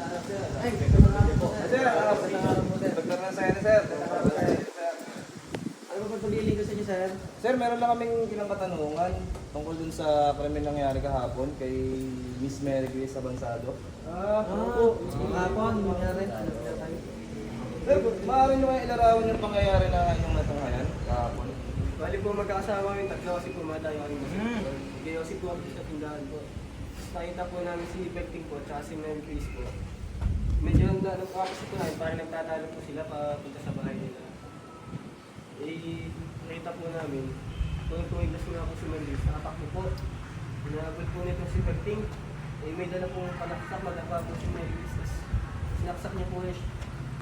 Ay, magandang po. Sir, Dr. Nasayana, sir. Ano ba paglilin ko sa inyo, sir? Sir, meron lang kaming ilang katanungan tungkol dun sa krimen nangyari kahapon kay Miss Mary Grace Abansado. Kahapon, nangyari. Sir, maaari nyo kayo ilarawan yung pangyayari na inyong natunghayan kahapon? Bali po magkakasama yung tatlo kasi pumatayo kami sa Kaya kasi po kami sa tindahan po. Tapos nakita po namin si Berting po at si Mary Grace po. Medyo nagkakasip po namin parang nagtatalo po sila papunta sa bahay nila. Eh, nakita po namin, kung tumiglas na ako si Mary Grace, nakatakbo po. Hinabot po nito si Berting. Eh, may dala pong panaksak, magkakaba po si Mary Grace. Tapos sinaksak niya po yung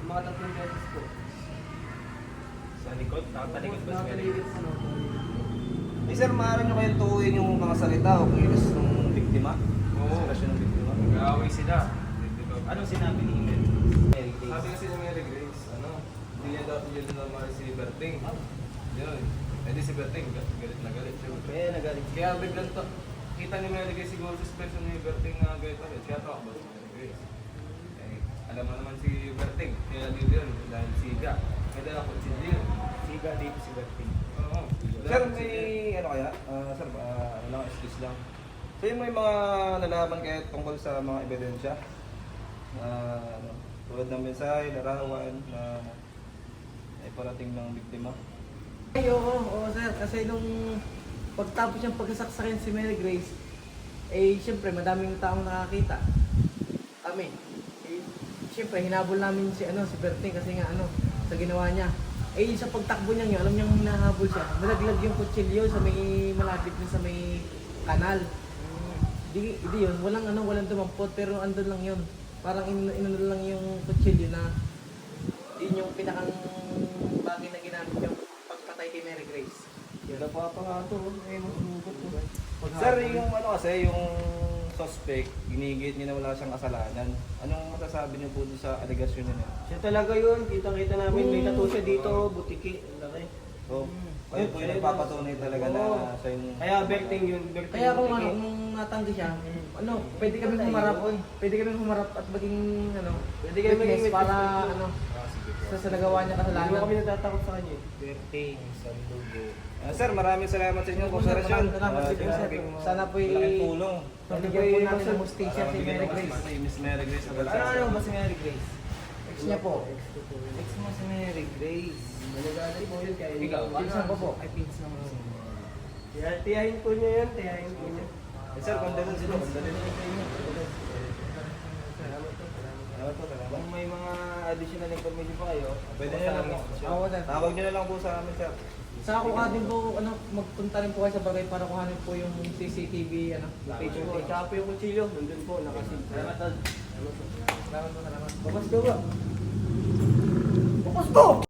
mga tatlong beses po. Sa likod, nakatalikod ba si Mary? Nakatalikod sa loob. Eh sir, maaari nyo kayong tuuin yung mga salita o kilos ng biktima? Oo. Sitwasyon ng biktima? Nag-aaway sila. Anong sinabi ni Mary Grace? Sabi kasi ni Mary Grace, hindi niya daw yun naman si Berting. Yun. Hindi si Berting, galit na galit. Kaya nagalit. Kaya biglang kita ni Mary Grace siguro suspension ni Berting na galit na galit. Kaya takbo si Mary Grace. Eh, alam mo naman si Berting, kaya dito yun, dahil siga. Kaya dala ko si Jill. Siga dito si Berting. Oo. Sir, may ano kaya? Sir, ano lang, excuse lang. So yung may mga nalaman kayo tungkol sa mga ebidensya? Tulad ng mensahe, larawan na ay parating ng biktima? Ay, oo, sir. Kasi nung pagtapos niyang pagkasaksakin si Mary Grace, eh, siyempre, madaming taong nakakita. Kami. Eh, siyempre, hinabol namin si Berting kasi nga, sa ginawa niya. Eh, sa pagtakbo niya yun, alam niyang nahabol siya. Nalaglag yung kutsilyo sa may malapit na sa may kanal. Di yun, walang dumampot, pero andun lang yun. Parang inano lang yung kutsilyo na yun yung pinakang bagay na ginamit yung pagpatay kay Mary Grace. Kaya pa nga ito, eh, masugot po. Sir, yung kasi, yung suspect, ginigit niya na wala siyang kasalanan. Anong masasabi niyo po doon sa alegasyon niya? Siya talaga yun, kitang-kita namin, may tattoo siya dito, butiki, ang laki. So, kayo po yung nagpapatunay talaga na siya yung... Kaya Berting yun, Berting. Kaya kung butiki. kung natanggi siya, pwede kami humarap at maging Pwede kami maging witness para witness. sa nagawa niya Hindi mo kasalanan. kami natatakot sa kanya. Berting, Sandugo. Sir, maraming salamat sa inyong kooperasyon. Salamat sa inyo, sir. Sana po malaking tulong. Bigyan po natin ng mustisya si Mary Grace. Si Miss Mary Grace Ano ba si Mary Grace? Ex niya po. Ex mo si Mary Grace. Managalit po yun, kaya Ikaw, Pinsan ko po. Ay, pinsan mo. Tiyahin po niya yan, tiyahin po niya. Sir, condolence po. Salamat po, salamat. Salamat. Kung may mga additional information pa kayo, Pwede nyo lang po. Ako, sir. Tawag nyo na lang po sa amin, sir. Saka kuha din po, magpunta rin po kayo sa bagay para kuhanin po yung CCTV, Page footage. po, tsaka po yung kutsilyo, nandun po, nakasid. Salamat, tol. Salamat po, salamat. Bakas daw ba? Bukas po!